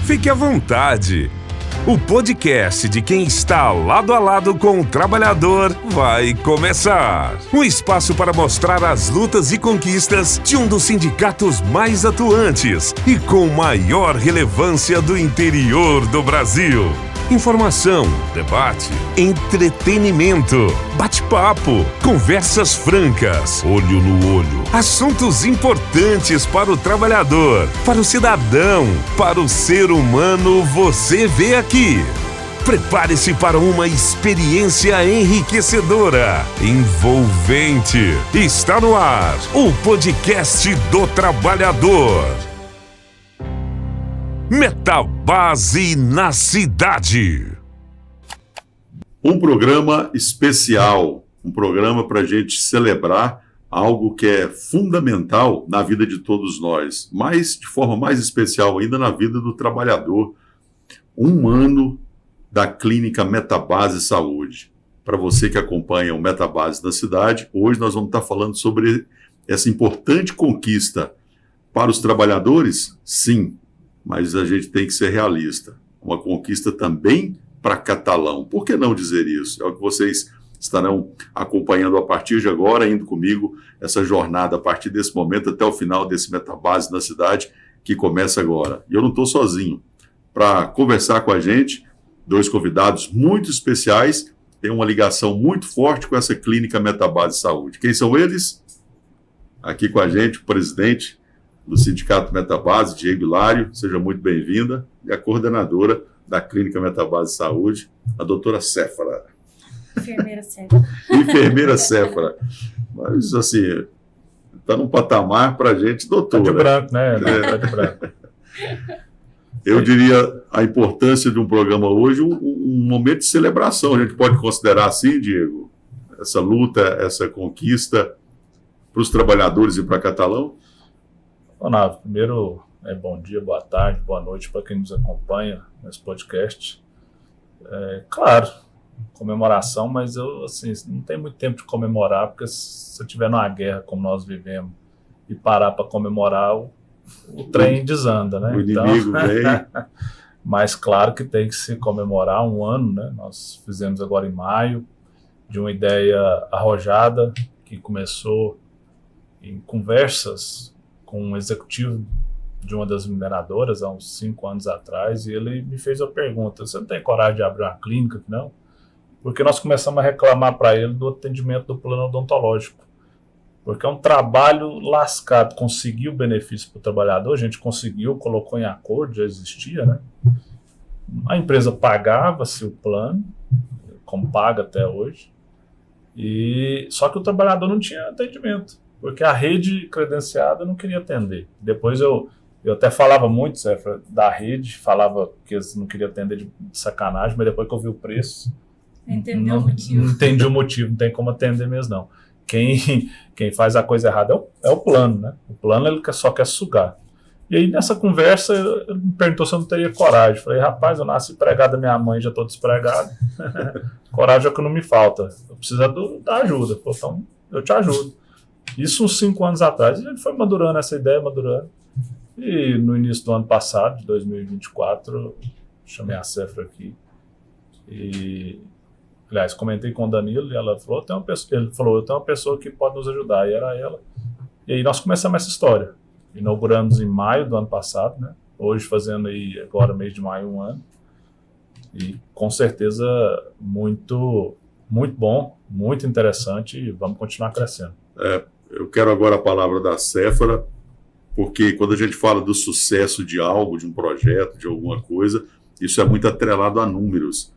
Fique à vontade. O podcast de quem está lado a lado com o trabalhador vai começar. Um espaço para mostrar as lutas e conquistas de um dos sindicatos mais atuantes e com maior relevância do interior do Brasil. Informação, debate, entretenimento, bate-papo, conversas francas, olho no olho, assuntos importantes para o trabalhador, para o cidadão, para o ser humano, você vê aqui. Prepare-se para uma experiência enriquecedora, envolvente. Está no ar, o podcast do trabalhador. Metabase na cidade. Um programa especial, um programa para a gente celebrar algo que é fundamental na vida de todos nós, mas de forma mais especial ainda na vida do trabalhador. 1 ano da Clínica Metabase Saúde. Para você que acompanha o Metabase na cidade, hoje nós vamos estar falando sobre essa importante conquista para os trabalhadores, sim. Mas a gente tem que ser realista. Uma conquista também para Catalão. Por que não dizer isso? É o que vocês estarão acompanhando a partir de agora, indo comigo essa jornada a partir desse momento até o final desse Metabase na cidade que começa agora. E eu não estou sozinho. Para conversar com a gente, 2 convidados muito especiais, tem uma ligação muito forte com essa Clínica Metabase Saúde. Quem são eles? Aqui com a gente, o presidente do Sindicato Metabase, Diego Hilário, seja muito bem-vinda, e a coordenadora da Clínica Metabase Saúde, a doutora Séfara. Enfermeira Séfara. Enfermeira Séfara. Mas, assim, está num patamar para a gente, doutora. Tá de branco, né? Tá de branco. Eu diria a importância de um programa hoje, um momento de celebração. A gente pode considerar assim, Diego, essa luta, essa conquista para os trabalhadores e para Catalão? Ronaldo, primeiro, bom dia, boa tarde, boa noite para quem nos acompanha nesse podcast. Claro, comemoração, mas eu, assim, não tenho muito tempo de comemorar, porque se eu estiver numa guerra como nós vivemos e parar para comemorar, o trem desanda, né? O inimigo vem. Mas claro que tem que se comemorar 1 ano, né? Nós fizemos agora em maio, de uma ideia arrojada, que começou em conversas com um executivo de uma das mineradoras há uns 5 anos atrás, e ele me fez a pergunta: você não tem coragem de abrir uma clínica? Não, porque nós começamos a reclamar para ele do atendimento do plano odontológico, porque é um trabalho lascado. Conseguiu benefício para o trabalhador, a gente conseguiu, colocou em acordo, já existia, né? A empresa pagava-se o plano, como paga até hoje, só que o trabalhador não tinha atendimento, porque a rede credenciada não queria atender. Depois eu até falava muito, Séfara, da rede, falava que eles não queriam atender de sacanagem, mas depois que eu vi o preço, Entendeu o motivo. Não entendi o motivo, não tem como atender mesmo não. Quem faz a coisa errada é o plano, né? O plano ele só quer sugar. E aí nessa conversa ele me perguntou se eu não teria coragem. Falei: rapaz, eu nasci empregado da minha mãe, já estou desempregado. Coragem é o que não me falta. Eu preciso da ajuda. Falei: então eu te ajudo. Isso uns 5 anos atrás. E ele foi madurando essa ideia, madurando. E no início do ano passado, de 2024, chamei a Séfara aqui. E, aliás, comentei com o Danilo e ela falou: ele falou, eu tenho uma pessoa que pode nos ajudar. E era ela. E aí nós começamos essa história. Inauguramos em maio do ano passado, né? Hoje fazendo aí, agora mês de maio, 1 ano. E com certeza muito, muito bom, muito interessante, e vamos continuar crescendo. Eu quero agora a palavra da Séfara, porque quando a gente fala do sucesso de algo, de um projeto, de alguma coisa, isso é muito atrelado a números.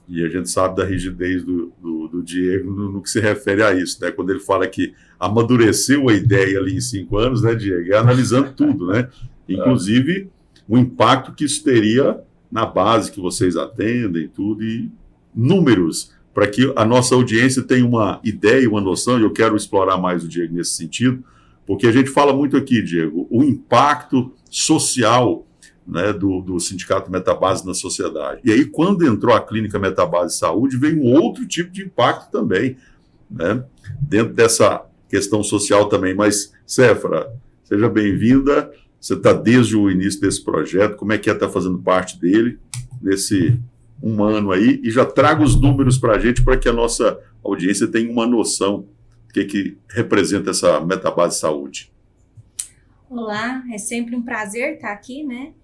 E a gente sabe da rigidez do Diego no que se refere a isso, né? Quando ele fala que amadureceu a ideia ali em 5 anos, né, Diego? É analisando tudo, né? Inclusive o impacto que isso teria na base que vocês atendem, tudo, e números, para que a nossa audiência tenha uma ideia, uma noção, e eu quero explorar mais o Diego nesse sentido, porque a gente fala muito aqui, Diego, o impacto social, né, do Sindicato Metabase na sociedade. E aí, quando entrou a Clínica Metabase Saúde, veio um outro tipo de impacto também, né, dentro dessa questão social também. Mas, Séfara, seja bem-vinda. Você está desde o início desse projeto, como é que estar fazendo parte dele nesse um ano aí? E já traga os números para a gente, para que a nossa audiência tenha uma noção do que representa essa Metabase Saúde. Olá, é sempre um prazer estar aqui, né?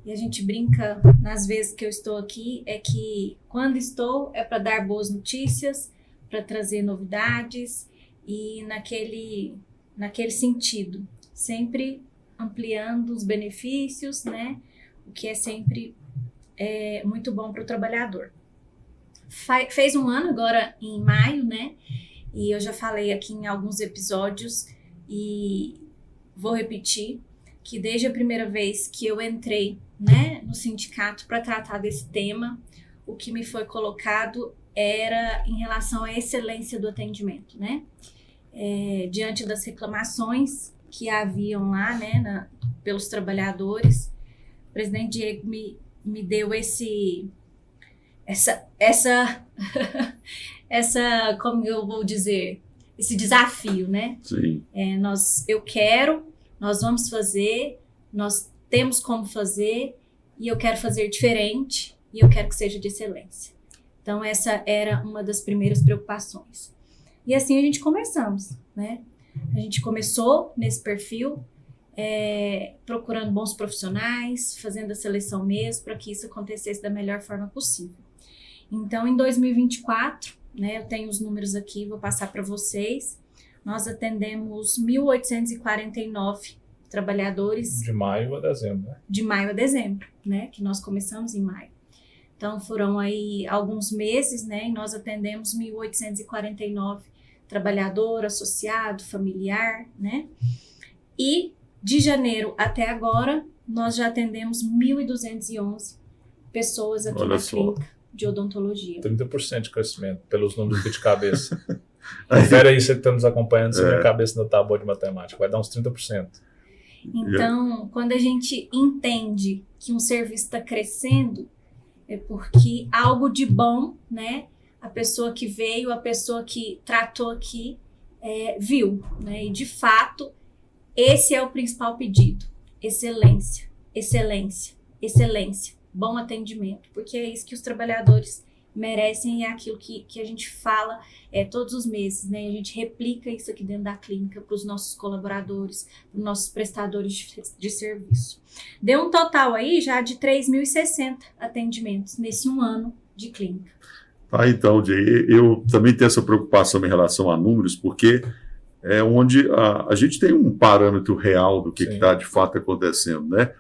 E a gente brinca nas vezes que eu estou aqui, é que quando estou é para dar boas notícias, para trazer novidades e naquele sentido, sempre ampliando os benefícios, né? O que é sempre muito bom para o trabalhador. Fez um ano agora em maio, né? E eu já falei aqui em alguns episódios e vou repetir que desde a primeira vez que eu entrei, né, no sindicato para tratar desse tema, o que me foi colocado era em relação à excelência do atendimento, né? Diante das reclamações que haviam lá, né, pelos trabalhadores, o presidente Diego me deu como eu vou dizer, esse desafio, né? Sim. Nós vamos fazer, nós temos como fazer, e eu quero fazer diferente, e eu quero que seja de excelência. Então, essa era uma das primeiras preocupações. E assim a gente começamos, né? A gente começou nesse perfil, procurando bons profissionais, fazendo a seleção mesmo, para que isso acontecesse da melhor forma possível. Então, em 2024, né, eu tenho os números aqui, vou passar para vocês. Nós atendemos 1.849 trabalhadores. De maio a dezembro, né? De maio a dezembro, né? Que nós começamos em maio. Então, foram aí alguns meses, né? E nós atendemos 1.849 trabalhador, associado, familiar, né? E de janeiro até agora, nós já atendemos 1.211 pessoas aqui na clínica de odontologia. 30% de crescimento, pelos números aqui de cabeça. Confere aí, você que está nos acompanhando, se minha cabeça não está boa de matemática, vai dar uns 30%. Então, quando a gente entende que um serviço está crescendo, é porque algo de bom, né? A pessoa que veio, a pessoa que tratou aqui, viu, né? E de fato, esse é o principal pedido: excelência, excelência, excelência, bom atendimento, porque é isso que os trabalhadores merecem e é aquilo que a gente fala todos os meses, né? A gente replica isso aqui dentro da clínica para os nossos colaboradores, para os nossos prestadores de serviço. Deu um total aí já de 3.060 atendimentos nesse um ano de clínica. Tá, então, Jay, eu também tenho essa preocupação em relação a números, porque é onde a gente tem um parâmetro real do que está de fato acontecendo, né?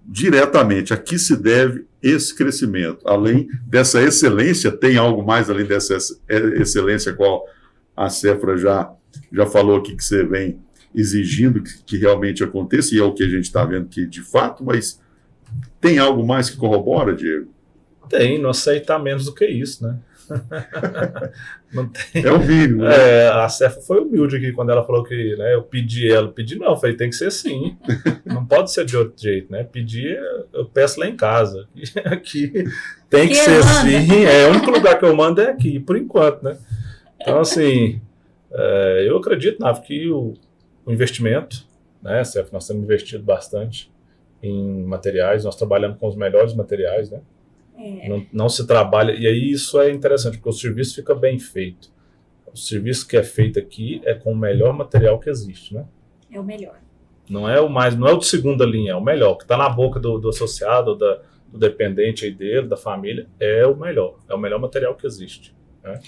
Diretamente, a que se deve esse crescimento? Além dessa excelência, tem algo mais além dessa excelência, qual a Cefra já falou aqui que você vem exigindo que realmente aconteça, e é o que a gente está vendo que de fato, mas tem algo mais que corrobora, Diego? Tem, não aceitar menos do que isso, né? Não tem. É o mínimo, né? A Cefra foi humilde aqui quando ela falou que, né, eu pedi não, eu falei, tem que ser assim, não pode ser de outro jeito, né? Pedir, eu peço lá em casa, aqui tem que ser assim, o único lugar que eu mando é aqui, por enquanto, né? Então, assim, eu acredito, Nave, que o investimento, né, Cefra, nós temos investido bastante em materiais, nós trabalhamos com os melhores materiais, né? Não se trabalha, e aí isso é interessante, porque o serviço fica bem feito. O serviço que é feito aqui é com o melhor material que existe, né? É o melhor. Não é o de segunda linha, é o melhor, que está na boca do associado, do dependente aí dele, da família, é o melhor material que existe, né?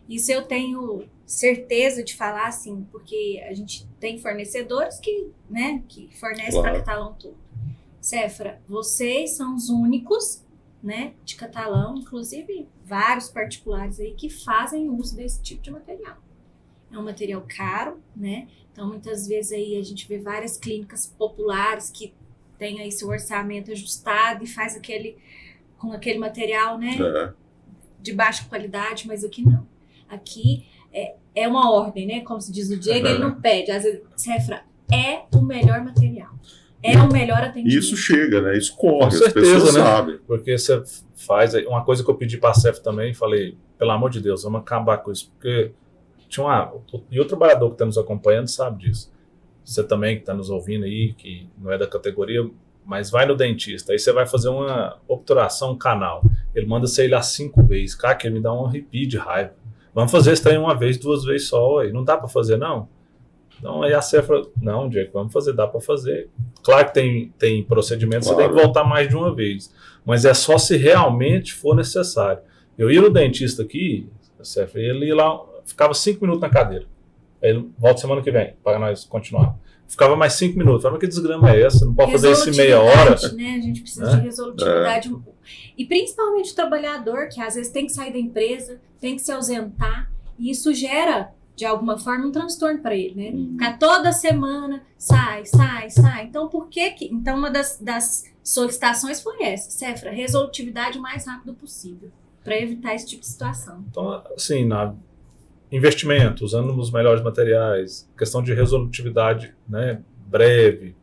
Isso eu tenho certeza de falar, assim, porque a gente tem fornecedores que fornecem para Catalão todo. Cefra, vocês são os únicos, né, de Catalão, inclusive vários particulares aí que fazem uso desse tipo de material. É um material caro, né? Então muitas vezes aí a gente vê várias clínicas populares que têm aí seu orçamento ajustado e faz com aquele material, né, de baixa qualidade, mas aqui não. Aqui é uma ordem, né? Como se diz o Diego, ele não pede. Às vezes, Cefra, é o melhor material. É o melhor atendimento. Isso chega, né? Isso corre, com certeza, as pessoas né? sabem. Porque você faz... Uma coisa que eu pedi para a Cefra também, falei, pelo amor de Deus, vamos acabar com isso. Porque e o trabalhador que está nos acompanhando sabe disso. você também que está nos ouvindo aí, que não é da categoria, mas vai no dentista, aí você vai fazer uma obturação canal, ele manda você ir lá 5 vezes, cara, que ele me dá um arrepio de raiva. Vamos fazer esse trem 1 vez, 2 vezes só, aí não dá para fazer não? Então aí a Cefra, não, Diego, vamos fazer, dá para fazer. Claro que tem procedimentos, claro, você tem que voltar mais de 1 vez, mas é só se realmente for necessário. Eu ia no dentista aqui, a Cefra, ele ia lá, ficava 5 minutos na cadeira, aí ele volta semana que vem, para nós continuar. Ficava mais 5 minutos, falava, mas que desgrama é essa? Não pode fazer isso em meia hora? Né? A gente precisa de resolutividade. E principalmente o trabalhador, que às vezes tem que sair da empresa, tem que se ausentar, e isso gera, de alguma forma, um transtorno para ele, né? Ficar toda semana, sai. Então, por que que... Então, uma das solicitações foi essa, Cefra, resolutividade o mais rápido possível, para evitar esse tipo de situação. Então, assim, investimento, usando os melhores materiais, questão de resolutividade, né, breve,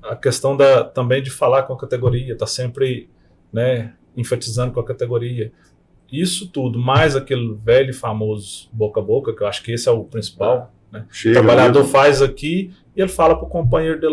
a questão também de falar com a categoria, tá sempre, né, enfatizando com a categoria. Isso tudo, mais aquele velho e famoso boca a boca, que eu acho que esse é o principal. Né? O trabalhador mesmo faz aqui e ele fala para o companheiro dele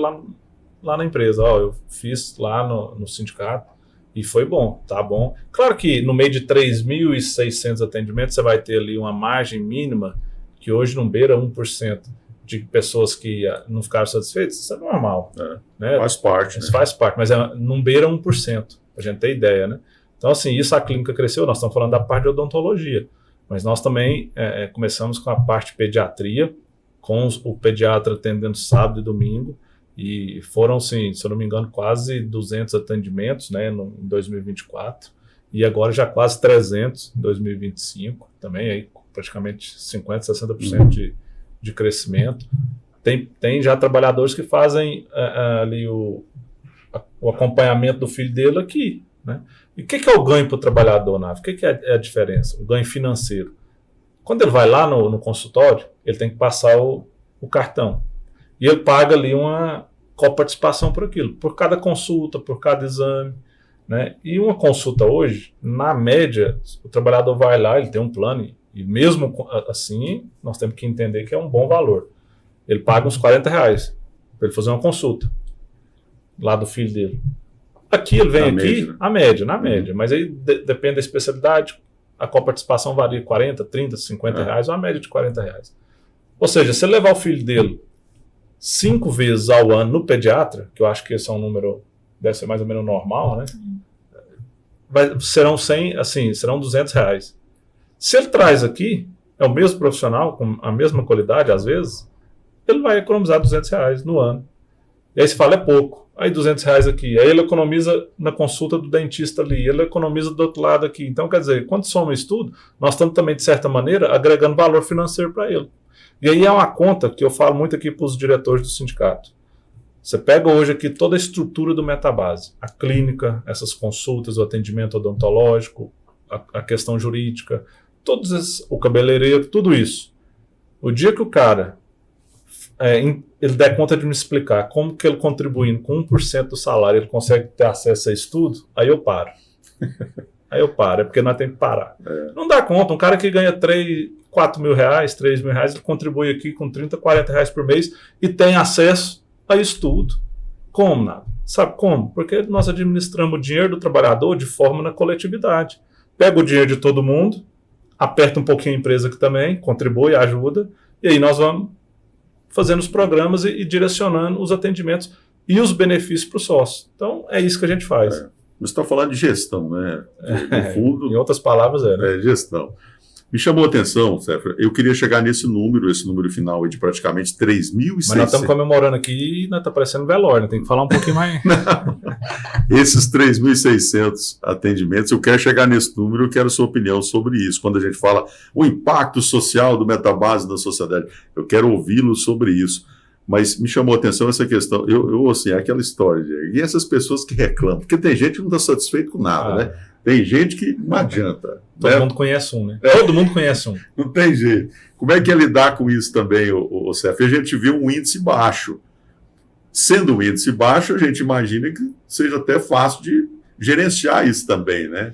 lá na empresa, eu fiz lá no sindicato, e foi bom, tá bom. Claro que no meio de 3.600 atendimentos você vai ter ali uma margem mínima que hoje não beira 1% de pessoas que não ficaram satisfeitas. Isso é normal. Né? Faz parte. Isso faz parte, mas não beira 1%, pra gente ter ideia, né? Então, assim, isso a clínica cresceu, nós estamos falando da parte de odontologia, mas nós também começamos com a parte de pediatria, com o pediatra atendendo sábado e domingo, e foram, sim, se eu não me engano, quase 200 atendimentos, né, em 2024, e agora já quase 300 em 2025, também aí praticamente 50%, 60% de crescimento. Tem já trabalhadores que fazem ali o acompanhamento do filho dele aqui, né? E o que é o ganho para o trabalhador, Nave? O que é a diferença? O ganho financeiro. Quando ele vai lá no consultório, ele tem que passar o cartão, e ele paga ali uma coparticipação por aquilo, por cada consulta, por cada exame, né? E uma consulta hoje, na média, o trabalhador vai lá, ele tem um plano, e mesmo assim, nós temos que entender que é um bom valor. Ele paga uns R$40 para ele fazer uma consulta lá do filho dele. Aqui ele vem na média, mas aí depende da especialidade, a coparticipação varia R$40, R$30, R$50, uma média de R$40. Ou seja, se ele levar o filho dele 5 vezes ao ano no pediatra, que eu acho que esse é um número, deve ser mais ou menos normal, né? Serão R$200. Se ele traz aqui, é o mesmo profissional, com a mesma qualidade, às vezes, ele vai economizar R$200 no ano. E aí você fala, é pouco. Aí R$200 aqui. Aí ele economiza na consulta do dentista ali, ele economiza do outro lado aqui. Então, quer dizer, quando soma isso tudo, nós estamos também, de certa maneira, agregando valor financeiro para ele. E aí é uma conta que eu falo muito aqui para os diretores do sindicato. Você pega hoje aqui toda a estrutura do Metabase, a clínica, essas consultas, o atendimento odontológico, a questão jurídica, o cabeleireiro, tudo isso. O dia que o cara ele der conta de me explicar como que ele contribuindo com 1% do salário ele consegue ter acesso a isso tudo, aí eu paro. É porque nós temos que parar. Não dá conta, um cara que ganha 4 mil reais, 3 mil reais, ele contribui aqui com 30, 40 reais por mês e tem acesso a isso tudo. Como, nada? Sabe como? Porque nós administramos o dinheiro do trabalhador de forma na coletividade. Pega o dinheiro de todo mundo, aperta um pouquinho a empresa que também, contribui, ajuda, e aí nós vamos fazendo os programas e direcionando os atendimentos e os benefícios para o sócio. Então, é isso que a gente faz. Você está falando de gestão, né? No fundo, em outras palavras, gestão. Me chamou a atenção, Cefra, eu queria chegar esse número final de praticamente 3.600. Mas nós estamos comemorando aqui e nós está parecendo velório, tem que falar um pouquinho mais. Esses 3.600 atendimentos, eu quero chegar nesse número, eu quero a sua opinião sobre isso. Quando a gente fala o impacto social do Metabase na sociedade, eu quero ouvi-lo sobre isso. Mas me chamou a atenção essa questão, assim, aquela história, e essas pessoas que reclamam, porque tem gente que não está satisfeito com nada, né? Tem gente que não adianta. Todo mundo conhece um, né? Todo mundo conhece um. Não tem jeito. Como é que é lidar com isso também, o Cefra? A gente viu um índice baixo. Sendo um índice baixo, a gente imagina que seja até fácil de gerenciar isso também, né?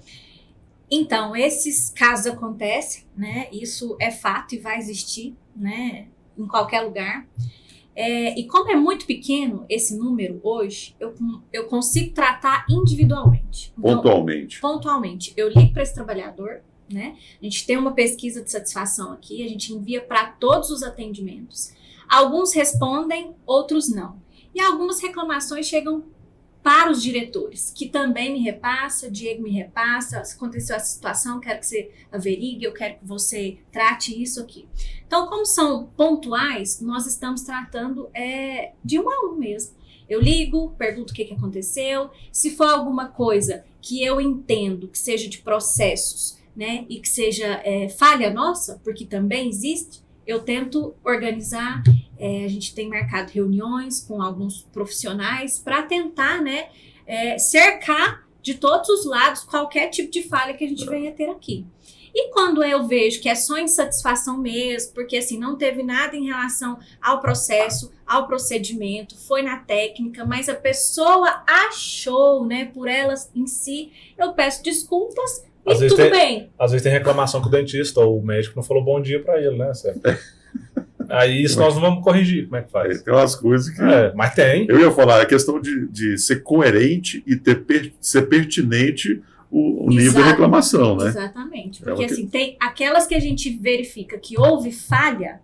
Então, esses casos acontecem, né? Isso é fato e vai existir, né? em qualquer lugar. E como é muito pequeno esse número hoje, eu consigo tratar individualmente. Então, pontualmente. Eu ligo para esse trabalhador, né? A gente tem uma pesquisa de satisfação aqui, a gente envia para todos os atendimentos. Alguns respondem, outros não. E algumas reclamações chegam para os diretores, que também me repassa, Diego me repassa, se aconteceu essa situação, eu quero que você averigue, eu quero que você trate isso aqui. Então, como são pontuais, nós estamos tratando de um a um mesmo. Eu ligo, pergunto o que aconteceu, se for alguma coisa que eu entendo que seja de processos, né, e que seja falha nossa, porque também existe, eu tento organizar. A gente tem marcado reuniões com alguns profissionais para tentar, né, cercar de todos os lados qualquer tipo de falha que a gente venha ter aqui. E quando eu vejo que é só insatisfação mesmo, porque assim, não teve nada em relação ao processo, ao procedimento, foi na técnica, mas a pessoa achou, né, por ela em si, eu peço desculpas e tudo bem. Às vezes tem reclamação que o dentista ou o médico não falou bom dia para ele, né, certo? Aí isso nós não vamos corrigir, como é que faz? Tem umas coisas que... mas tem. Eu ia falar, a questão de ser coerente e ser pertinente o nível de reclamação, né? Exatamente. Porque assim, tem aquelas que a gente verifica que houve falha,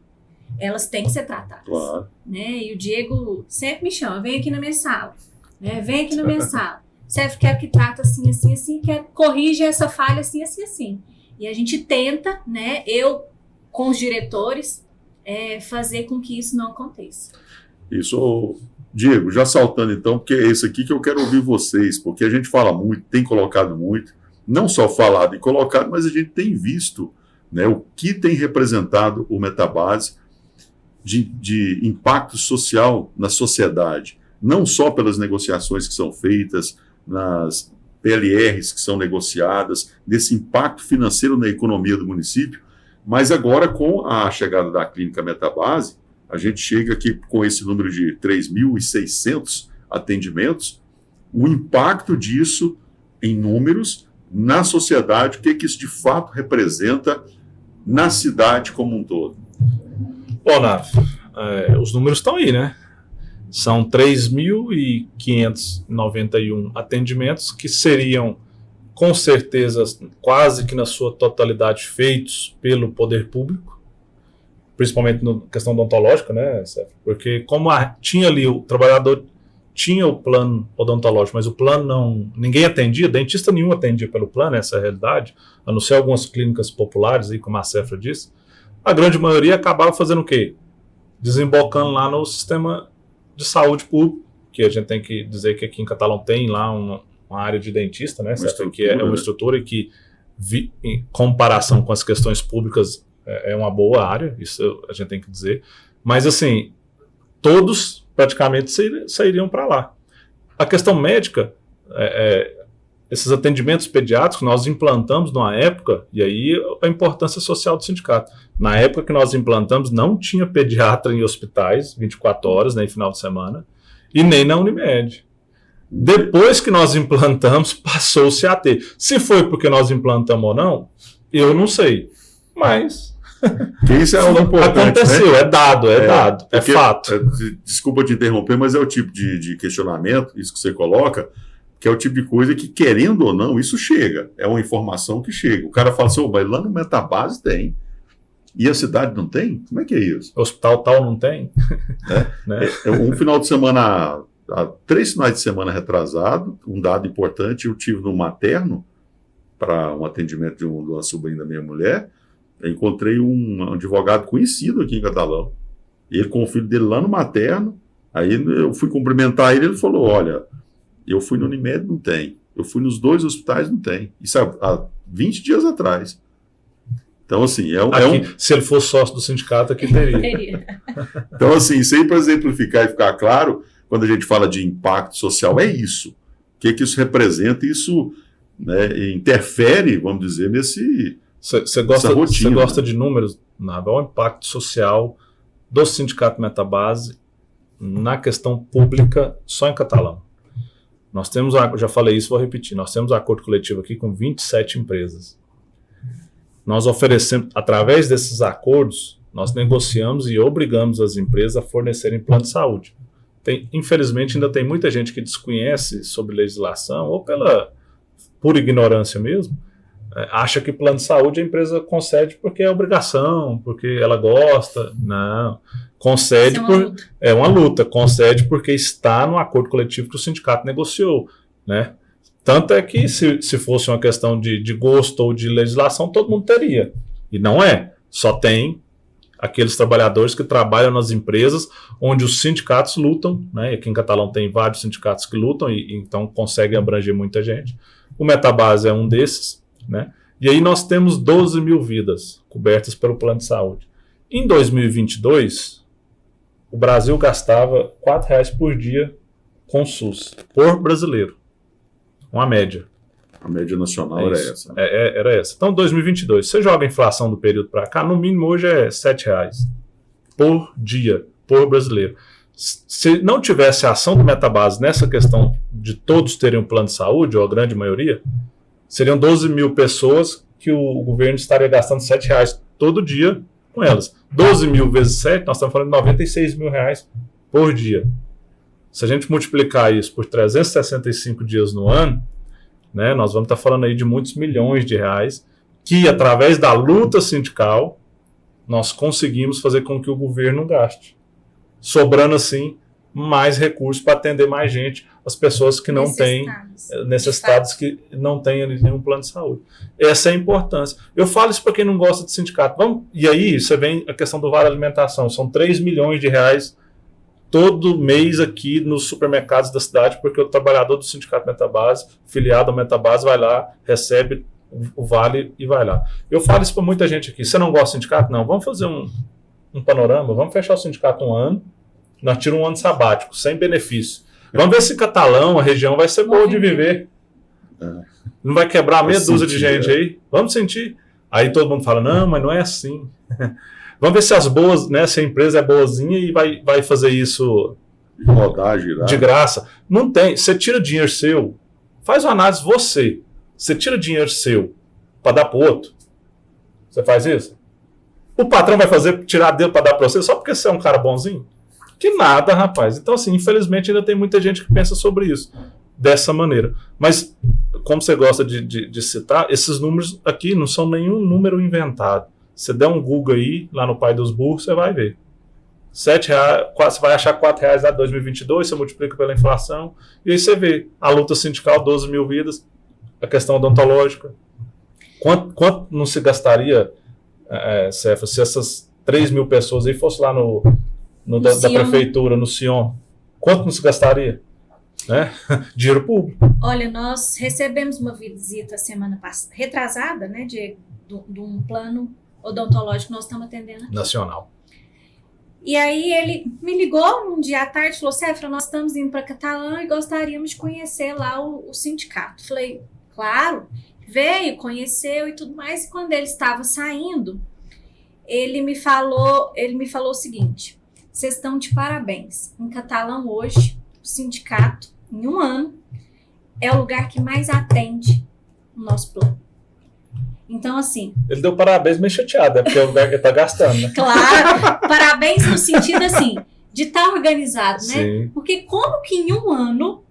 elas têm que ser tratadas. Claro. Né? E o Diego sempre me chama, vem aqui na minha sala. Né? Vem aqui na minha sala. Sérgio, quero que trata assim, assim, assim, quero corrige essa falha assim, assim, assim. E a gente tenta, né, eu com os diretores, fazer com que isso não aconteça. Isso, Diego, já saltando então, porque é isso aqui que eu quero ouvir vocês, porque a gente fala muito, tem colocado muito, não só falado e colocado, mas a gente tem visto, né, o que tem representado o Metabase de impacto social na sociedade, não só pelas negociações que são feitas, nas PLRs que são negociadas, desse impacto financeiro na economia do município, mas agora com a chegada da Clínica Metabase, a gente chega aqui com esse número de 3.600 atendimentos, o impacto disso em números na sociedade, o que isso de fato representa na cidade como um todo. Bom, Naf, os números estão aí, né? São 3.591 atendimentos que seriam, com certeza, quase que na sua totalidade, feitos pelo poder público, principalmente na questão odontológica, né, Sérgio? Porque como tinha ali, o trabalhador tinha o plano odontológico, mas o plano ninguém atendia, dentista nenhum atendia pelo plano, essa é a realidade, a não ser algumas clínicas populares, aí, como a Cefra disse, a grande maioria acabava fazendo o quê? Desembocando lá no sistema de saúde público, que a gente tem que dizer que aqui em Catalão tem lá uma área de dentista, né, que é uma estrutura e que, em comparação com as questões públicas, é uma boa área, isso a gente tem que dizer, mas assim, todos praticamente sairiam para lá. A questão médica, esses atendimentos pediátricos nós implantamos numa época, e aí a importância social do sindicato. Na época que nós implantamos, não tinha pediatra em hospitais, 24 horas, nem final de semana, e nem na Unimed. Depois que nós implantamos, passou-se a ter. Se foi porque nós implantamos ou não, eu não sei. Mas isso é algo importante, aconteceu, né? É dado, é fato. Desculpa te interromper, mas é o tipo de questionamento, isso que você coloca, que é o tipo de coisa que, querendo ou não, isso chega. É uma informação que chega. O cara fala assim, mas lá no Metabase tem. E a cidade não tem? Como é que é isso? O hospital tal não tem? Né? Um final de semana, há 3 finais de semana retrasado, um dado importante, eu tive no materno, para um atendimento de uma sobrinha da minha mulher, eu encontrei um advogado conhecido aqui em Catalão. Ele com o filho dele lá no materno, aí eu fui cumprimentar ele falou, olha, eu fui no Unimed, não tem. Eu fui nos 2 hospitais, não tem. Isso há 20 dias atrás. Então, assim, se ele fosse sócio do sindicato, aqui teria. Então, assim, isso aí para exemplificar e ficar claro, quando a gente fala de impacto social, é isso. O que isso representa? Isso, né, interfere, vamos dizer, nesse... Você gosta de números? Nada. É o impacto social do Sindicato Metabase na questão pública só em Catalão. Nós temos, já falei isso, vou repetir, nós temos um acordo coletivo aqui com 27 empresas. Nós oferecemos, através desses acordos, nós negociamos e obrigamos as empresas a fornecerem plano de saúde. Infelizmente, ainda tem muita gente que desconhece sobre legislação, ou por ignorância mesmo, acha que plano de saúde a empresa concede porque é obrigação, porque ela gosta. Não. Concede é uma luta. Concede porque está no acordo coletivo que o sindicato negociou, né? Tanto é que se fosse uma questão de gosto ou de legislação, todo mundo teria. E não é. Só tem aqueles trabalhadores que trabalham nas empresas onde os sindicatos lutam, né? E aqui em Catalão tem vários sindicatos que lutam e então conseguem abranger muita gente. O Metabase é um desses, né? E aí nós temos 12 mil vidas cobertas pelo plano de saúde. Em 2022, o Brasil gastava R$4 por dia com o SUS, por brasileiro. Uma média. A média nacional era essa. Era essa. Então, 2022, você joga a inflação do período para cá, no mínimo hoje é R$7 por dia, por brasileiro. Se não tivesse a ação do Metabase nessa questão de todos terem um plano de saúde, ou a grande maioria, seriam 12 mil pessoas que o governo estaria gastando R$7 todo dia com elas. 12 mil vezes 7, nós estamos falando de R$96 mil por dia. Se a gente multiplicar isso por 365 dias no ano, né, nós vamos estar falando aí de muitos milhões de reais que, através da luta sindical, nós conseguimos fazer com que o governo gaste. Sobrando, assim, mais recursos para atender mais gente, as pessoas que não têm, necessitados que não têm nenhum plano de saúde. Essa é a importância. Eu falo isso para quem não gosta de sindicato. E aí, você vem a questão do Vale Alimentação. São 3 milhões de reais todo mês aqui nos supermercados da cidade, porque o trabalhador do Sindicato Metabase, filiado ao Metabase, vai lá, recebe o vale e vai lá. Eu falo isso para muita gente aqui. Você não gosta de sindicato? Não. Vamos fazer um panorama, vamos fechar o sindicato um ano, nós tiramos um ano sabático, sem benefício. Vamos ver se Catalão, a região, vai ser boa de viver. Não vai quebrar meia dúzia de gente aí? Vamos sentir. Aí todo mundo fala, não, mas não é assim. Vamos ver se as boas, né, se a empresa é boazinha e vai fazer isso de graça. Não tem. Você tira dinheiro seu, faz uma análise você. Você tira dinheiro seu para dar para o outro. Você faz isso? O patrão vai tirar dele para dar para você só porque você é um cara bonzinho? Que nada, rapaz. Então, assim, infelizmente ainda tem muita gente que pensa sobre isso dessa maneira. Mas, como você gosta de citar, esses números aqui não são nenhum número inventado. Você der um Google aí, lá no Pai dos Burros, você vai ver. R$7, você vai achar R$4 lá em 2022, você multiplica pela inflação, e aí você vê a luta sindical, 12 mil vidas, a questão odontológica. Quanto não se gastaria, Cefa, se essas 3 mil pessoas aí fossem lá da prefeitura, no Sion? Quanto não se gastaria? Né? Dinheiro público. Olha, nós recebemos uma visita semana passada, retrasada, né, de um plano odontológico que nós estamos atendendo aqui. Nacional. E aí ele me ligou um dia à tarde e falou, Cefra, nós estamos indo para Catalão e gostaríamos de conhecer lá o sindicato. Falei, claro, veio, conheceu e tudo mais. E quando ele estava saindo, ele me falou o seguinte, vocês estão de parabéns. Em Catalão hoje, o sindicato, em um ano, é o lugar que mais atende o nosso plano. Então, assim... Ele deu parabéns meio chateado, porque é o lugar que ele está gastando, né? Claro, parabéns no sentido, assim, de estar organizado, né? Sim. Porque como que em um ano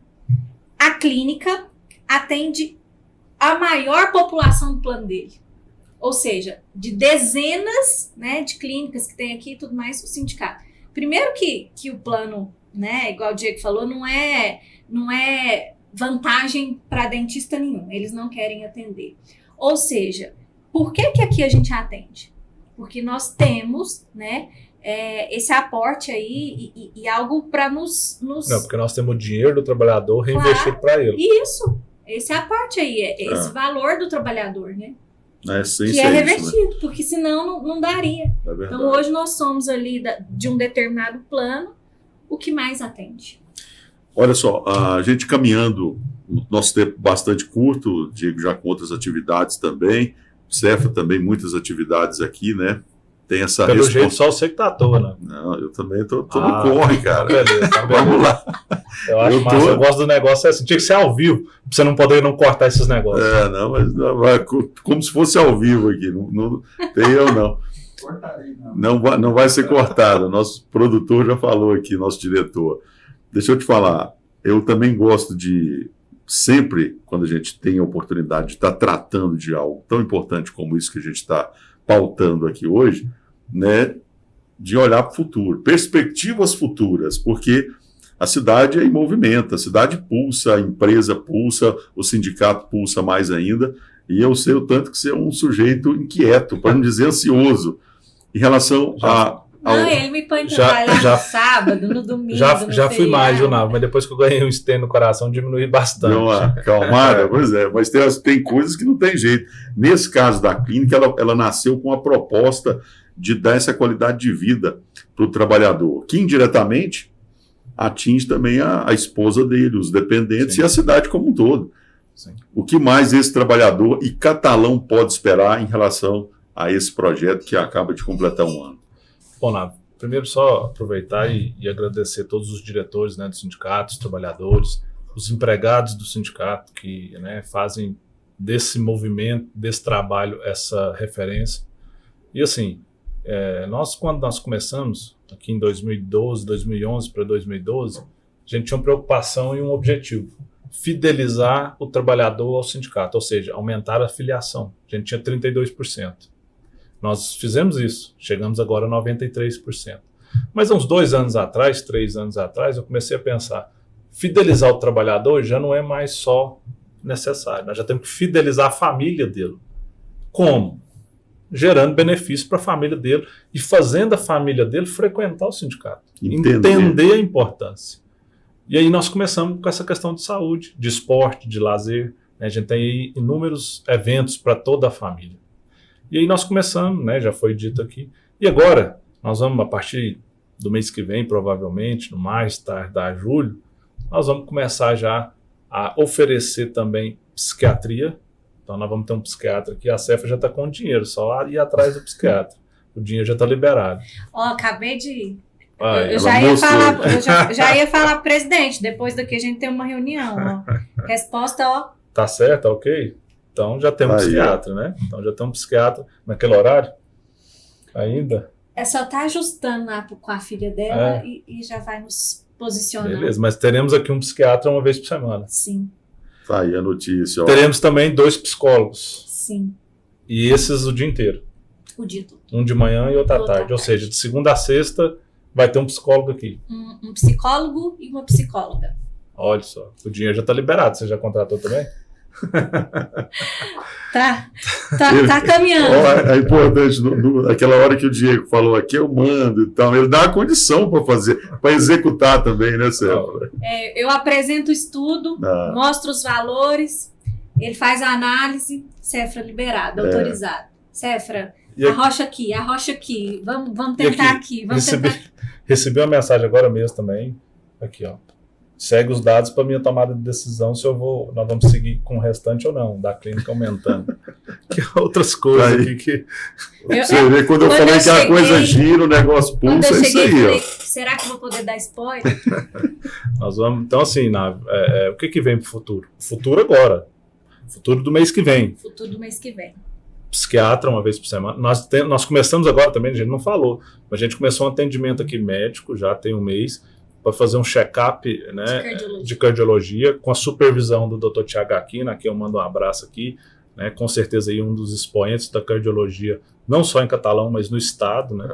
a clínica atende a maior população do plano dele? Ou seja, de dezenas, né, de clínicas que tem aqui e tudo mais, o sindicato. Primeiro que o plano, né, igual o Diego falou, não é vantagem para dentista nenhum. Eles não querem atender. Ou seja, por que aqui a gente atende? Porque nós temos, né, esse aporte aí e algo para nos... Não, porque nós temos o dinheiro do trabalhador reinvestido para ele. Isso, esse aporte aí, esse valor do trabalhador, né? Que é revertido, né? Porque senão não daria. É então hoje nós somos ali de um determinado plano, o que mais atende. Olha só, a gente caminhando, nosso tempo bastante curto, Diego já com outras atividades também, Cefra também muitas atividades aqui, né? Tem essa Pelo jeito, só você que tá à toa, né? Não, eu também tô no corre, cara. Beleza, tá Vamos lá. Eu acho massa, eu gosto do negócio assim, tinha que ser ao vivo, pra você não poder não cortar esses negócios. Não, mas como se fosse ao vivo aqui, não tem eu não. Não vai ser cortado. Nosso produtor já falou aqui, nosso diretor. Deixa eu te falar, eu também gosto de, sempre, quando a gente tem a oportunidade de estar tratando de algo tão importante como isso que a gente está pautando aqui hoje, né, de olhar para o futuro, perspectivas futuras, porque a cidade é em movimento, a cidade pulsa, a empresa pulsa, o sindicato pulsa mais ainda, e eu sei o tanto que você é um sujeito inquieto, para não dizer ansioso, em relação Não, ele me põe trabalhar no sábado, no domingo, já fui mais, Navo, mas depois que eu ganhei um stent no coração, diminui bastante. Deu uma acalmada, pois é, mas tem coisas que não tem jeito. Nesse caso da clínica, ela nasceu com a proposta de dar essa qualidade de vida para o trabalhador, que indiretamente atinge também a esposa dele, os dependentes. Sim. E a cidade como um todo. Sim. O que mais esse trabalhador e Catalão pode esperar em relação a esse projeto que acaba de completar um ano? Bom, Navo, primeiro só aproveitar e agradecer todos os diretores, né, do sindicato, os trabalhadores, os empregados do sindicato que, né, fazem desse movimento, desse trabalho, essa referência. E assim, quando nós começamos, aqui em 2012, 2011 para 2012, a gente tinha uma preocupação e um objetivo: fidelizar o trabalhador ao sindicato, ou seja, aumentar a filiação. A gente tinha 32%. Nós fizemos isso, chegamos agora a 93%. Mas há uns 2 anos atrás, 3 anos atrás, eu comecei a pensar, fidelizar o trabalhador já não é mais só necessário, nós já temos que fidelizar a família dele. Como? Gerando benefício para a família dele e fazendo a família dele frequentar o sindicato, entender a importância. E aí nós começamos com essa questão de saúde, de esporte, de lazer, né? A gente tem aí inúmeros eventos para toda a família. E aí nós começamos, né, já foi dito aqui, e agora nós vamos, a partir do mês que vem, provavelmente, no mais tardar julho, nós vamos começar já a oferecer também psiquiatria. Então nós vamos ter um psiquiatra aqui, a Cefa já está com dinheiro, só ir atrás do psiquiatra. O dinheiro já está liberado. Acabei de... Eu já ia falar pro presidente, depois daqui a gente tem uma reunião. Resposta, Tá certo, ok? Então já tem um psiquiatra, né? Então já tem um psiquiatra naquele horário ainda. Só tá ajustando lá com a filha dela e já vai nos posicionando. Beleza, mas teremos aqui um psiquiatra uma vez por semana. Sim. Tá aí a notícia. Teremos também 2 psicólogos. Sim. E esses o dia inteiro. O dia todo. Um de manhã e outro à tarde. Ou seja, de segunda a sexta vai ter um psicólogo aqui. Um psicólogo e uma psicóloga. Olha só, o dinheiro já está liberado. Você já contratou também? Tá caminhando. É importante, aquela hora que o Diego falou aqui, eu mando e tal, ele dá a condição para fazer, para executar também, né, Cefra? Eu apresento o estudo, mostro os valores, ele faz a análise, Cefra liberado, autorizado. Cefra, arrocha aqui, vamos tentar aqui. Recebi uma mensagem agora mesmo também, aqui, ó. Segue os dados para minha tomada de decisão se nós vamos seguir com o restante ou não, da clínica aumentando. Que outras coisas aqui que... Você vê, quando eu falei que a coisa gira, o negócio pulsa, é isso aí. Falei, será que eu vou poder dar spoiler? Nós vamos, então assim, o que vem para o futuro? O futuro agora. O futuro do mês que vem. Psiquiatra uma vez por semana. Nós começamos agora também, a gente não falou, mas a gente começou um atendimento aqui médico, já tem um mês, para fazer um check-up, né, de cardiologia, com a supervisão do Dr. Tiago Aquino, aqui eu mando um abraço aqui, né, com certeza aí um dos expoentes da cardiologia, não só em Catalão, mas no estado, né?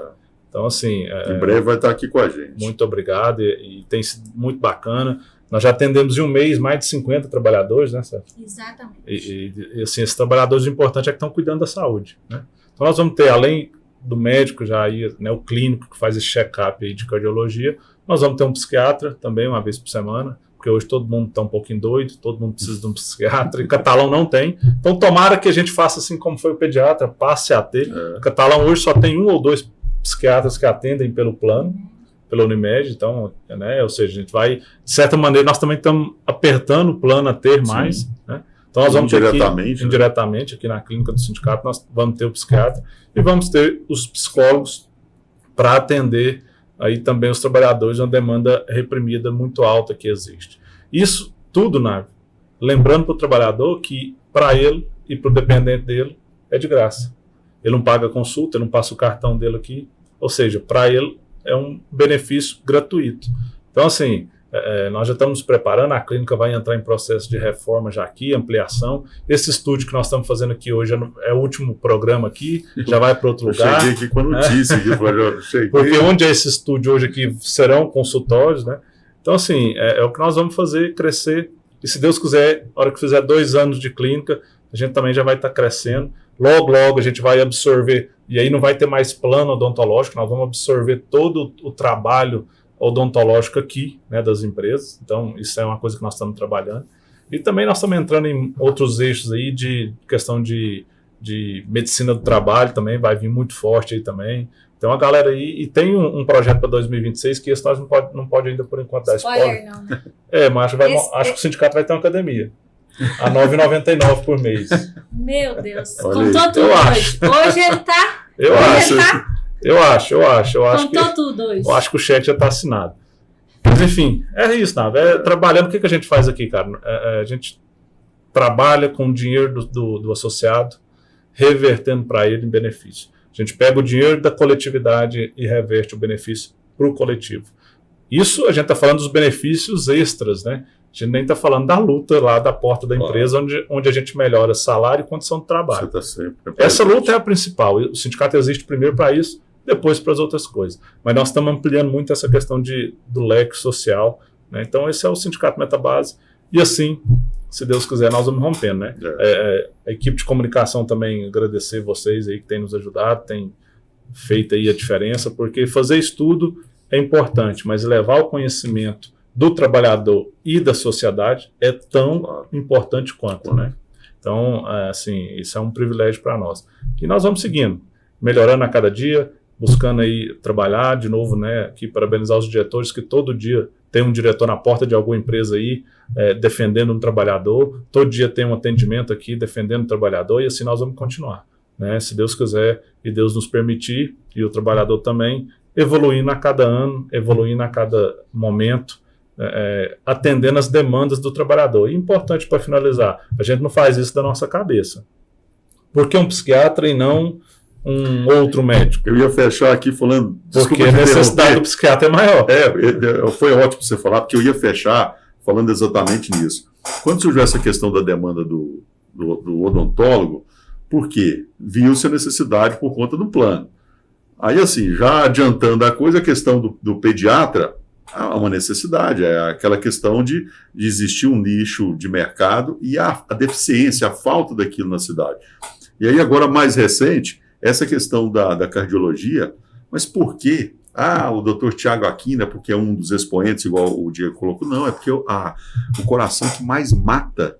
Então, assim... em breve vai estar aqui com a gente. Muito obrigado, e tem sido muito bacana. Nós já atendemos em um mês mais de 50 trabalhadores, né, Sérgio? Exatamente. E assim, esses trabalhadores importantes é que estão cuidando da saúde, né? Então nós vamos ter, além do médico já aí, né, o clínico que faz esse check-up aí de cardiologia, nós vamos ter um psiquiatra também uma vez por semana, porque hoje todo mundo está um pouquinho doido, todo mundo precisa de um psiquiatra, e Catalão não tem. Então tomara que a gente faça assim como foi o pediatra, passe a ter. Catalão hoje só tem 1 ou 2 psiquiatras que atendem pelo plano, pela Unimed, então, né, ou seja, a gente vai, de certa maneira, nós também estamos apertando o plano a ter mais, né? Então nós vamos ter indiretamente aqui na clínica do sindicato, nós vamos ter o psiquiatra e vamos ter os psicólogos para atender aí também os trabalhadores, uma demanda reprimida muito alta que existe. Isso tudo, lembrando para o trabalhador que para ele e para o dependente dele é de graça. ele não paga consulta, ele não passa o cartão dele aqui, ou seja, para ele é um benefício gratuito. Então, assim, nós já estamos nos preparando, a clínica vai entrar em processo de reforma já aqui, ampliação. Esse estúdio que nós estamos fazendo aqui hoje é o último programa aqui, já vai para outro lugar. Cheguei aqui com a notícia, porque onde é esse estúdio hoje aqui serão consultórios, né? Então, assim, é o que nós vamos fazer, crescer, e se Deus quiser, na hora que fizer 2 anos de clínica, a gente também já vai estar crescendo. Logo, logo a gente vai absorver, e aí não vai ter mais plano odontológico, nós vamos absorver todo o trabalho odontológico aqui, né, das empresas. Então, isso é uma coisa que nós estamos trabalhando. E também nós estamos entrando em outros eixos aí de questão de medicina do trabalho também, vai vir muito forte aí também. Então, a galera aí, e tem um projeto para 2026 que esse nós não pode ainda por enquanto dar spoiler. Não. Mas acho que o sindicato vai ter uma academia. A R$ 9,99 por mês. Meu Deus. Contou tudo hoje. Hoje ele tá... Eu acho Contou tudo hoje. Eu acho que o cheque já está assinado. Mas, enfim, é isso, Nava. Trabalhando, o que a gente faz aqui, cara? A gente trabalha com o dinheiro do associado, revertendo para ele em benefício. A gente pega o dinheiro da coletividade e reverte o benefício para o coletivo. Isso a gente está falando dos benefícios extras, né? A gente nem está falando da luta lá da porta da empresa, onde a gente melhora salário e condição de trabalho. Você tá sempre Essa luta é a principal. O sindicato existe primeiro para isso, depois para as outras coisas. Mas nós estamos ampliando muito essa questão do leque social, né? Então esse é o Sindicato Metabase. E assim, se Deus quiser, nós vamos rompendo, né? A equipe de comunicação também, agradecer vocês aí que tem nos ajudado, tem feito aí a diferença, porque fazer estudo é importante, mas levar o conhecimento do trabalhador e da sociedade é tão importante quanto, né? Então, assim, isso é um privilégio para nós. E nós vamos seguindo, melhorando a cada dia, buscando aí trabalhar de novo, né? Aqui parabenizar os diretores, que todo dia tem um diretor na porta de alguma empresa aí, defendendo um trabalhador, todo dia tem um atendimento aqui defendendo o trabalhador, e assim nós vamos continuar, né? Se Deus quiser e Deus nos permitir, e o trabalhador também, evoluindo a cada ano, evoluindo a cada momento, atendendo as demandas do trabalhador. E importante para finalizar, a gente não faz isso da nossa cabeça. Por que um psiquiatra e não um outro médico? Eu ia fechar aqui falando... Porque a necessidade do psiquiatra é maior. Foi ótimo você falar, porque eu ia fechar falando exatamente nisso. Quando surgiu essa questão da demanda do odontólogo, por quê? Viu-se a necessidade por conta do plano. Aí, assim, já adiantando a coisa, a questão do pediatra, há uma necessidade, é aquela questão de existir um nicho de mercado e a deficiência, a falta daquilo na cidade. E aí, agora, mais recente, essa questão da cardiologia, mas por quê? O doutor Tiago Aquina, porque é um dos expoentes, igual o Diego colocou, não, é porque o coração que mais mata,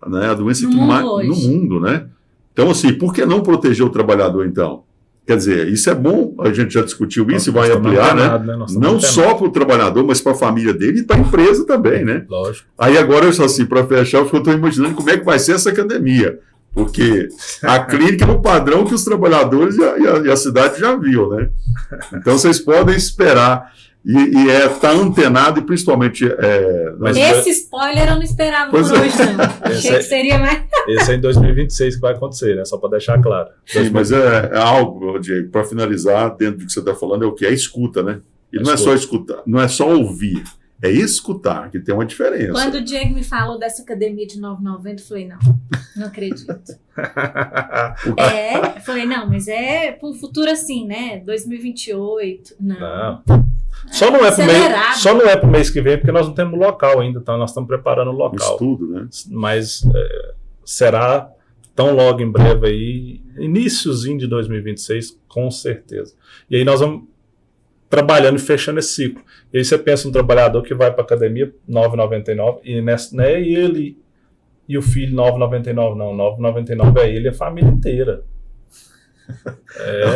né, a doença que mais no mundo, né? Então, assim, por que não proteger o trabalhador, então? Quer dizer, isso é bom, a gente já discutiu isso e vai ampliar, né? Não só para o trabalhador, mas para a família dele e para a empresa também, né? Lógico. Aí agora, assim, para fechar, eu estou imaginando como é que vai ser essa academia, porque a clínica é no padrão que os trabalhadores e a cidade já viu, né? Então, vocês podem esperar e tá antenado e principalmente... Esse spoiler eu não esperava por hoje, não. Achei que seria mais... Esse é em 2026 que vai acontecer, né? Só para deixar claro. Sim, mas é algo, Diego, para finalizar, dentro do que você está falando, é o que? É escuta, né? E não é só escutar, não é só ouvir, é escutar, que tem uma diferença. Quando o Diego me falou dessa academia de 9,90, eu falei, não acredito. Eu falei, não, mas é para um futuro assim, né? 2028, não. Só não é para o mês que vem, porque nós não temos local ainda, então nós estamos preparando o local. Estudo, né? Mas será tão logo em breve aí, iniciozinho de 2026, com certeza. E aí nós vamos trabalhando e fechando esse ciclo. E aí você pensa um trabalhador que vai para a academia, R$ 9,99, e não é ele e o filho R$ 9,99, não. R$ 9,99 é ele e a família inteira.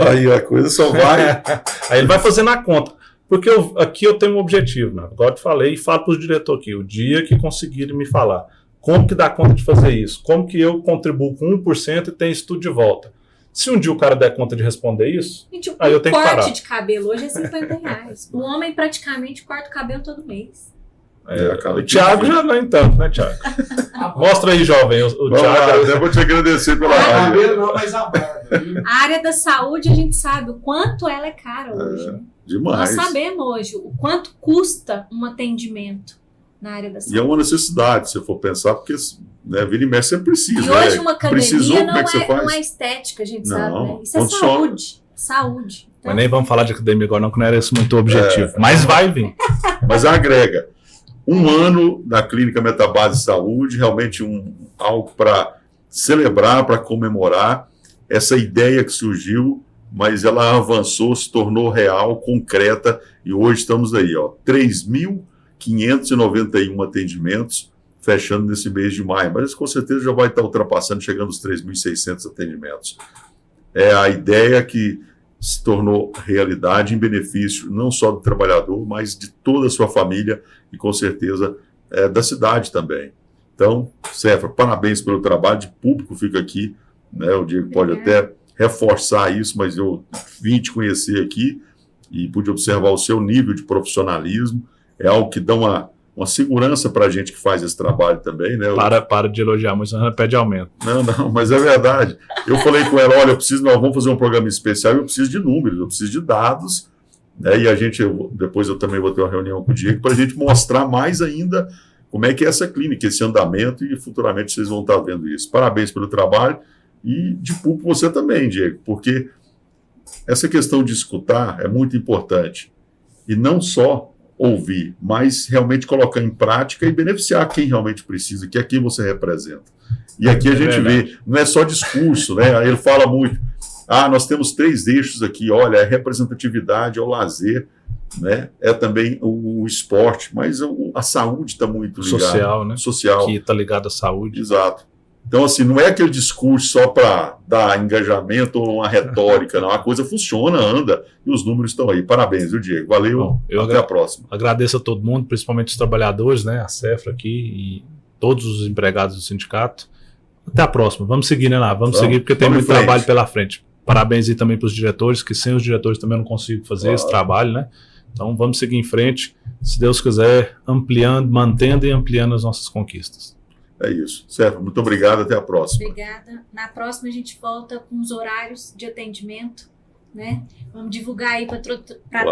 Aí a coisa só vai... Aí ele vai fazendo a conta. Porque aqui eu tenho um objetivo, né? Agora eu te falei e falo para os diretores aqui, o dia que conseguirem me falar, como que dá conta de fazer isso? Como que eu contribuo com 1% e tenho isso tudo de volta? Se um dia o cara der conta de responder isso, gente, aí eu tenho que parar. O corte de cabelo hoje é R$50. O homem praticamente corta o cabelo todo mês. O Thiago já não é tanto, né, Thiago? Mostra aí, jovem. O Thiago. Eu vou te agradecer pela cabelo não, mas a barba. A área da saúde, a gente sabe o quanto ela é cara hoje. Né? Demais. Nós sabemos hoje o quanto custa um atendimento na área da saúde. E é uma necessidade, se for pensar, porque né, vira e mexe você precisa. E hoje uma Precisou, academia como é que você faz? não é estética, a gente Não, sabe, né? Isso é funciona. saúde. Saúde. Então, Mas nem vamos falar de academia agora não, que não era esse muito o objetivo. Mas vai vir. Mas agrega. Um ano da Clínica Metabase Saúde, realmente algo para celebrar, para comemorar essa ideia que surgiu, mas ela avançou, se tornou real, concreta, e hoje estamos aí, 3.591 atendimentos, fechando nesse mês de maio, mas com certeza já vai estar ultrapassando, chegando aos 3.600 atendimentos. É a ideia que se tornou realidade em benefício não só do trabalhador, mas de toda a sua família e com certeza da cidade também. Então, Cefra, parabéns pelo trabalho, de público fica aqui, né? O Diego pode até reforçar isso, mas eu vim te conhecer aqui e pude observar o seu nível de profissionalismo, é algo que dá uma segurança para a gente que faz esse trabalho também, né? Para de elogiar, mas não pede aumento. Não, mas é verdade. Eu falei com ela, olha, nós vamos fazer um programa especial, eu preciso de números, eu preciso de dados, né? E depois eu também vou ter uma reunião com o Diego para a gente mostrar mais ainda como é que é essa clínica, esse andamento, e futuramente vocês vão estar vendo isso. Parabéns pelo trabalho e de público você também, Diego, porque essa questão de escutar é muito importante. E não só ouvir, mas realmente colocar em prática e beneficiar quem realmente precisa, que é quem você representa. E aqui a gente vê, não é só discurso, né? Aí ele fala muito, nós temos 3 eixos aqui, olha, é representatividade, é o lazer, né? É também o esporte, mas a saúde está muito ligada. Social, né? Social. Que está ligado à saúde. Exato. Então, assim, não é aquele discurso só para dar engajamento ou uma retórica, não. A coisa funciona, anda, e os números estão aí. Parabéns, viu, Diego? Valeu, até a próxima. Agradeço a todo mundo, principalmente os trabalhadores, né? A Cefra aqui e todos os empregados do sindicato. Até a próxima. Vamos seguir, né, lá? Vamos seguir, porque tem muito trabalho pela frente. Parabéns aí também para os diretores, que sem os diretores também eu não consigo fazer esse trabalho, né? Então, vamos seguir em frente, se Deus quiser, ampliando, mantendo e ampliando as nossas conquistas. É isso. Certo, muito obrigado, até a próxima. Obrigada. Na próxima a gente volta com os horários de atendimento, né? Vamos divulgar aí para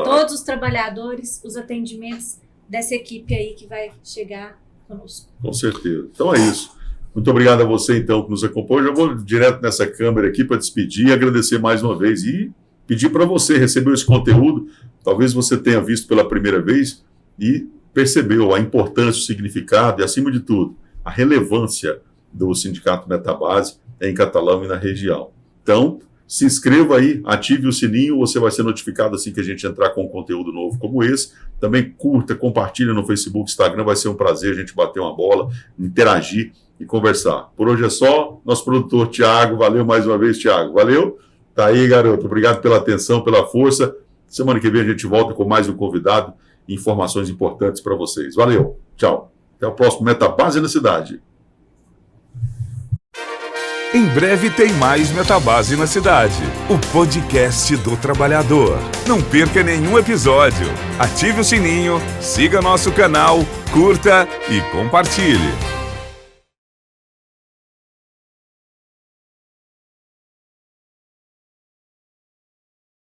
todos os trabalhadores os atendimentos dessa equipe aí que vai chegar conosco. Com certeza. Então é isso. Muito obrigado a você, então, que nos acompanhou. Já vou direto nessa câmera aqui para despedir e agradecer mais uma vez e pedir para você receber esse conteúdo. Talvez você tenha visto pela primeira vez e percebeu a importância, o significado e, acima de tudo, a relevância do Sindicato Metabase em Catalão e na região. Então, se inscreva aí, ative o sininho, você vai ser notificado assim que a gente entrar com um conteúdo novo como esse. Também curta, compartilha no Facebook, Instagram, vai ser um prazer a gente bater uma bola, interagir e conversar. Por hoje é só. Nosso produtor Thiago, valeu mais uma vez, Thiago. Valeu? Tá aí, garoto. Obrigado pela atenção, pela força. Semana que vem a gente volta com mais um convidado e informações importantes para vocês. Valeu. Tchau. Até o próximo Metabase na Cidade. Em breve tem mais Metabase na Cidade, o podcast do trabalhador. Não perca nenhum episódio. Ative o sininho, siga nosso canal, curta e compartilhe.